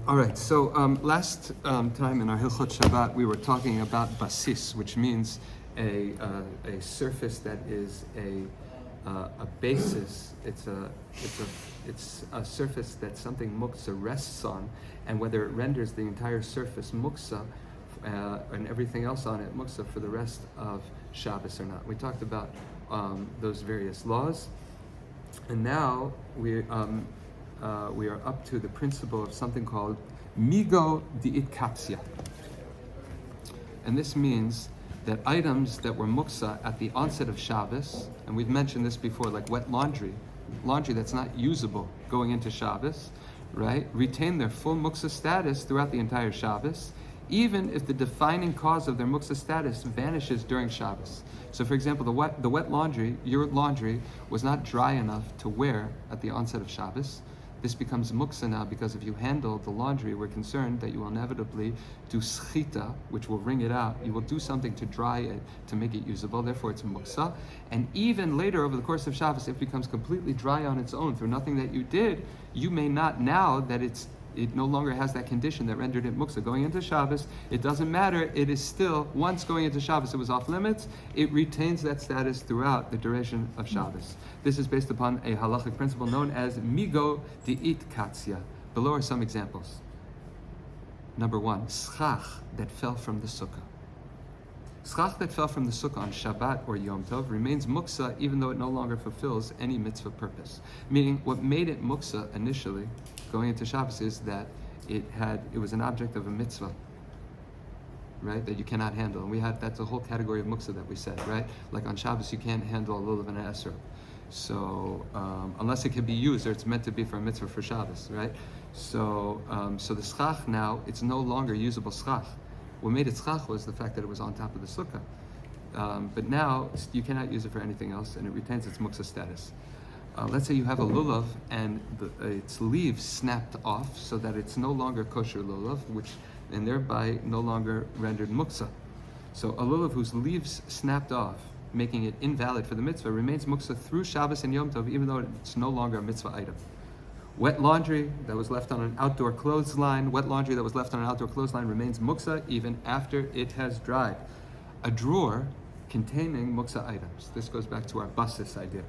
All right, so last time in our Hilchot Shabbat, we were talking about basis, which means a surface that is a basis. It's a surface that something Muktza rests on, and whether it renders the entire surface Muktza and everything else on it Muktza for the rest of Shabbos or not. We talked about those various laws, and now we are up to the principle of something called migo di'itkatsia. And this means that items that were muksa at the onset of Shabbos, and we've mentioned this before, like wet laundry that's not usable going into Shabbos, right, retain their full muksa status throughout the entire Shabbos, even if the defining cause of their muksa status vanishes during Shabbos. So for example, the wet laundry, your laundry, was not dry enough to wear at the onset of Shabbos. This becomes muksa now because if you handle the laundry, we're concerned that you will inevitably do schita, which will wring it out. You will do something to dry it, to make it usable, therefore it's muksa. And even later over the course of Shabbos, it becomes completely dry on its own through nothing that you did. You may not, now that it no longer has that condition that rendered it muksa going into Shabbos, it doesn't matter, it is still, once going into Shabbos it was off limits, it retains that status throughout the duration of Shabbos. This is based upon a halachic principle known as migo di'itkatsia. Below are some examples. Number one, schach that fell from the sukkah. Schach that fell from the sukkah on Shabbat or Yom Tov remains muksa even though it no longer fulfills any mitzvah purpose. Meaning, what made it muksa initially, going into Shabbos, is that it was an object of a mitzvah, right? That you cannot handle. And that's a whole category of muksa that we said, right? Like on Shabbos, you can't handle a lulav and an esrog. So unless it can be used, or it's meant to be for a mitzvah for Shabbos, right? So the schach now, it's no longer usable schach. What made it schach was the fact that it was on top of the sukkah. But now you cannot use it for anything else, and it retains its muksa status. Let's say you have a lulav and its leaves snapped off so that it's no longer kosher lulav, and thereby no longer rendered muksa. So a lulav whose leaves snapped off, making it invalid for the mitzvah, remains muksa through Shabbos and Yom Tov, even though it's no longer a mitzvah item. Wet laundry that was left on an outdoor clothesline remains muksa even after it has dried. A drawer containing muksa items. This goes back to our basis idea,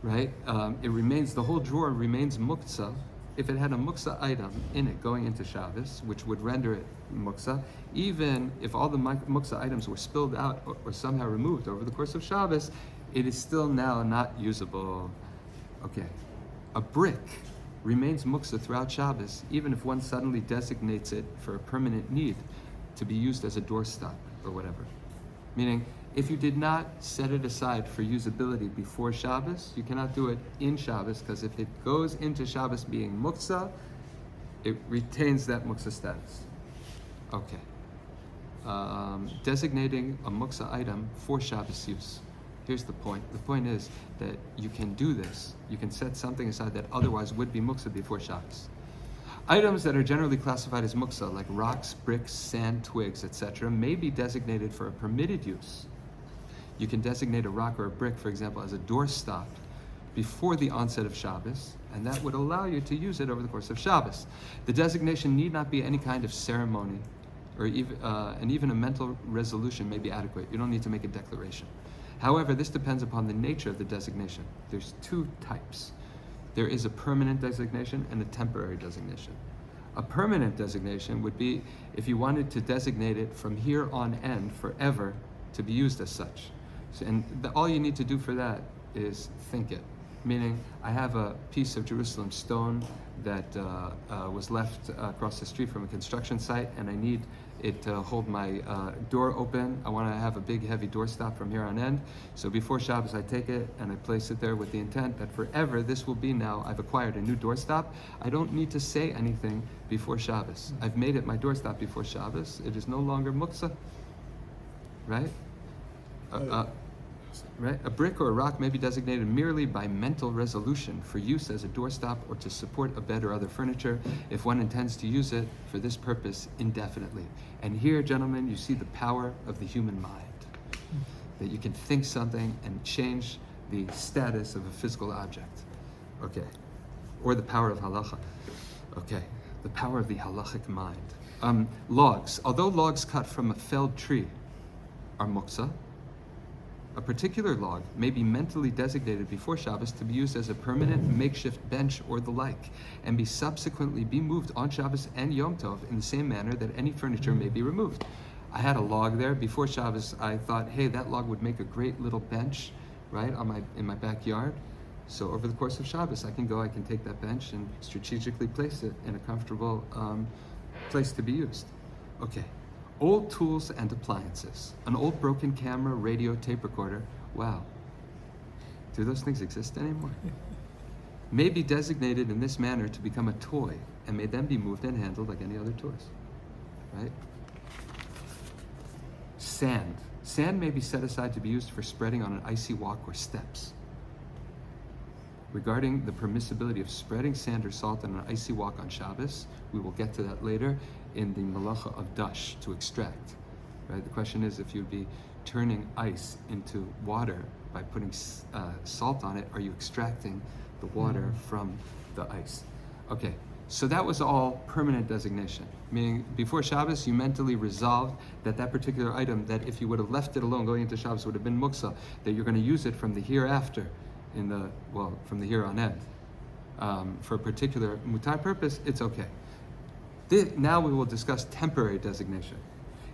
right? The whole drawer remains muksa if it had a muksa item in it going into Shabbos, which would render it muksa, even if all the muksa items were spilled out or somehow removed over the course of Shabbos, it is still now not usable. Okay. A brick remains muksa throughout Shabbos, even if one suddenly designates it for a permanent need to be used as a doorstop or whatever. Meaning, if you did not set it aside for usability before Shabbos, you cannot do it in Shabbos, because if it goes into Shabbos being muksa, it retains that muksa status. Okay. Designating a muksa item for Shabbos use. Here's the point. The point is that you can do this. You can set something aside that otherwise would be muksa before Shabbos. Items that are generally classified as muksa, like rocks, bricks, sand, twigs, etc., may be designated for a permitted use. You can designate a rock or a brick, for example, as a doorstop before the onset of Shabbos, and that would allow you to use it over the course of Shabbos. The designation need not be any kind of ceremony, or even a mental resolution may be adequate. You don't need to make a declaration. However, this depends upon the nature of the designation. There's two types. There is a permanent designation and a temporary designation. A permanent designation would be if you wanted to designate it from here on end forever to be used as such. All you need to do for that is think it. Meaning, I have a piece of Jerusalem stone that was left across the street from a construction site, and I need it to hold my door open. I want to have a big, heavy doorstop from here on end. So before Shabbos, I take it and I place it there with the intent that forever this will be now. I've acquired a new doorstop. I don't need to say anything before Shabbos. I've made it my doorstop before Shabbos. It is no longer muksa, right? Right? A brick or a rock may be designated merely by mental resolution for use as a doorstop or to support a bed or other furniture if one intends to use it for this purpose indefinitely. And here, gentlemen, you see the power of the human mind. That you can think something and change the status of a physical object. Okay. Or the power of halacha. Okay. The power of the halachic mind. Logs. Although logs cut from a felled tree are muktza, a particular log may be mentally designated before Shabbos to be used as a permanent makeshift bench or the like, and be subsequently be moved on Shabbos and Yom Tov in the same manner that any furniture may be removed. I had a log there before Shabbos. I thought, hey, that log would make a great little bench, right, in my backyard. So over the course of Shabbos, I can take that bench and strategically place it in a comfortable place to be used. Okay. Old tools and appliances. An old broken camera, radio, tape recorder. Wow. Do those things exist anymore? May be designated in this manner to become a toy and may then be moved and handled like any other toys. Right? Sand. Sand may be set aside to be used for spreading on an icy walk or steps. Regarding the permissibility of spreading sand or salt on an icy walk on Shabbos, we will get to that later in the malacha of dash, to extract. Right? The question is, if you'd be turning ice into water by putting salt on it, are you extracting the water from the ice? Okay, so that was all permanent designation, meaning before Shabbos you mentally resolved that particular item, that if you would have left it alone going into Shabbos would have been muktza, that you're going to use it from the hereafter, from the here on end. For a particular mutar purpose, it's okay. Now we will discuss temporary designation.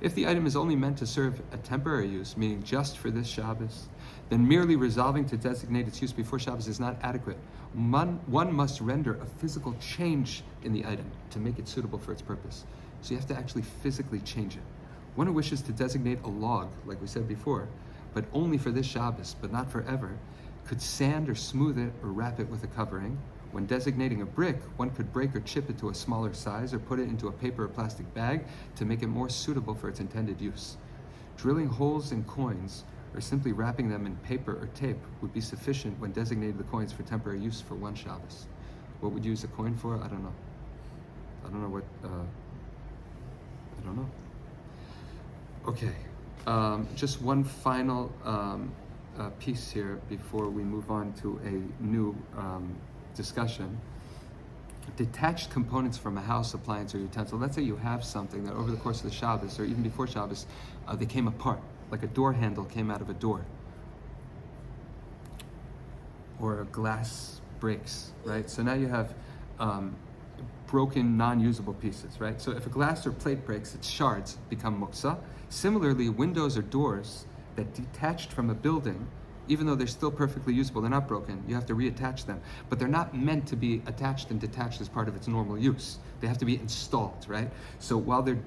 If the item is only meant to serve a temporary use, meaning just for this Shabbos, then merely resolving to designate its use before Shabbos is not adequate. One must render a physical change in the item to make it suitable for its purpose. So you have to actually physically change it. One who wishes to designate a log, like we said before, but only for this Shabbos, but not forever, could sand or smooth it or wrap it with a covering. When designating a brick, one could break or chip it to a smaller size or put it into a paper or plastic bag to make it more suitable for its intended use. Drilling holes in coins or simply wrapping them in paper or tape would be sufficient when designating the coins for temporary use for one Shabbos. What would you use a coin for? I don't know. I don't know. Okay, just one final piece here before we move on to a new discussion. Detached components from a house, appliance, or utensil. Let's say you have something that over the course of the Shabbos, or even before Shabbos, they came apart, like a door handle came out of a door, or a glass breaks, right? So now you have broken, non-usable pieces, right? So if a glass or plate breaks, its shards become muktza. Similarly, windows or doors that detached from a building, even though they're still perfectly usable, they're not broken, you have to reattach them. But they're not meant to be attached and detached as part of its normal use. They have to be installed, right? So while they're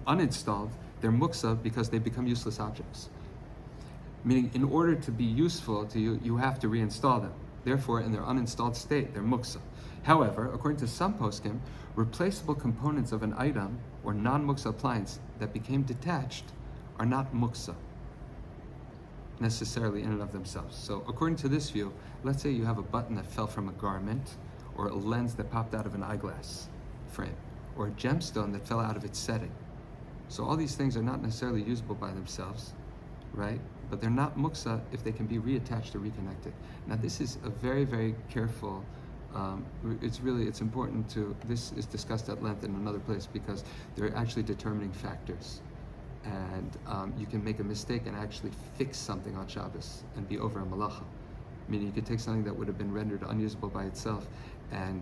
uninstalled, they're muktza because they become useless objects. Meaning, in order to be useful to you, you have to reinstall them. Therefore, in their uninstalled state, they're muktza. However, according to some poskim, replaceable components of an item or non-muktza appliance that became detached are not muktza necessarily in and of themselves. So according to this view, let's say you have a button that fell from a garment, or a lens that popped out of an eyeglass frame, or a gemstone that fell out of its setting. So all these things are not necessarily usable by themselves, right? But they're not muktza if they can be reattached or reconnected. Now this is a very, very careful, it's important this is discussed at length in another place because they're actually determining factors. And you can make a mistake and actually fix something on Shabbos and be over a malacha. Meaning you could take something that would have been rendered unusable by itself, and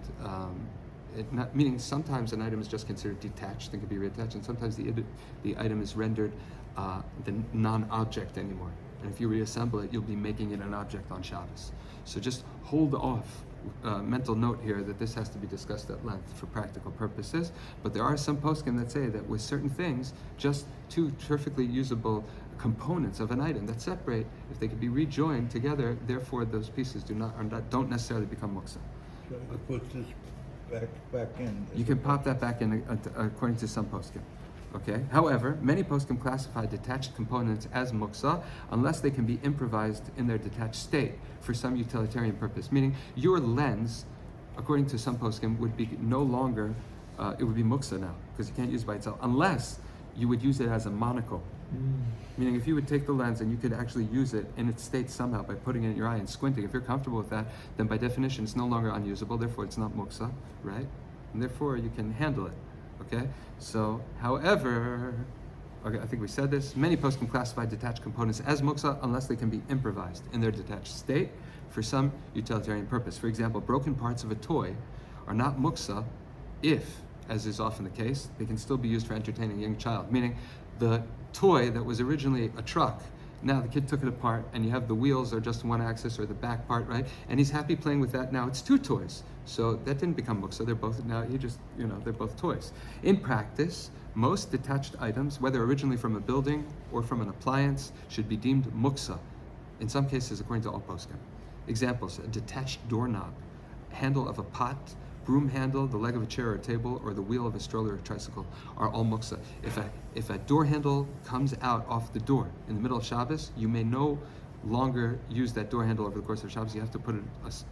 meaning sometimes an item is just considered detached and can be reattached, and sometimes the item is rendered the non-object anymore. And if you reassemble it, you'll be making it an object on Shabbos. So just hold off. Mental note here that this has to be discussed at length for practical purposes, but there are some poskim that say that with certain things, just two perfectly usable components of an item that separate, if they can be rejoined together, therefore those pieces don't necessarily become muktza. So you put this back in. You can pop that back in according to some poskim. Okay. However, many poskim classify detached components as muktza unless they can be improvised in their detached state for some utilitarian purpose. Meaning, your lens, according to some poskim, would be no longer. It would be muktza now because you can't use it by itself unless you would use it as a monocle. Meaning, if you would take the lens and you could actually use it in its state somehow by putting it in your eye and squinting, if you're comfortable with that, then by definition it's no longer unusable. Therefore, it's not muktza, right? and therefore you can handle it. Okay? So, however, okay, I think we said this, many poskim classify detached components as muktzah unless they can be improvised in their detached state for some utilitarian purpose. For example, broken parts of a toy are not muktzah if, as is often the case, they can still be used for entertaining a young child. Meaning, the toy that was originally a truck, now the kid took it apart and you have the wheels are just one axis or the back part, right? And he's happy playing with that. Now it's two toys. So that didn't become muktzah. They're both, now you just, they're both toys. In practice, most detached items, whether originally from a building or from an appliance, should be deemed muktzah. In some cases, according to all poskim. Examples: a detached doorknob, handle of a pot, broom handle, the leg of a chair or a table, or the wheel of a stroller or tricycle are all muktza. If a door handle comes out off the door in the middle of Shabbos, you may no longer use that door handle over the course of Shabbos. You have to put it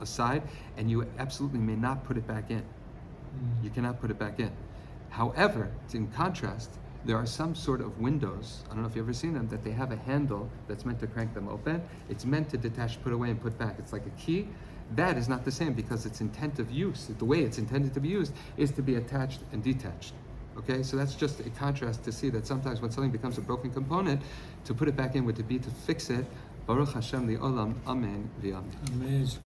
aside, and you absolutely may not put it back in. You cannot put it back in. However, in contrast, there are some sort of windows, I don't know if you've ever seen them, that they have a handle that's meant to crank them open. It's meant to detach, put away, and put back. It's like a key. That is not the same because its intent of use, the way it's intended to be used, is to be attached and detached. Okay, so that's just a contrast to see that sometimes when something becomes a broken component, to put it back in would be to fix it. Baruch Hashem li'olam, amen v'amen.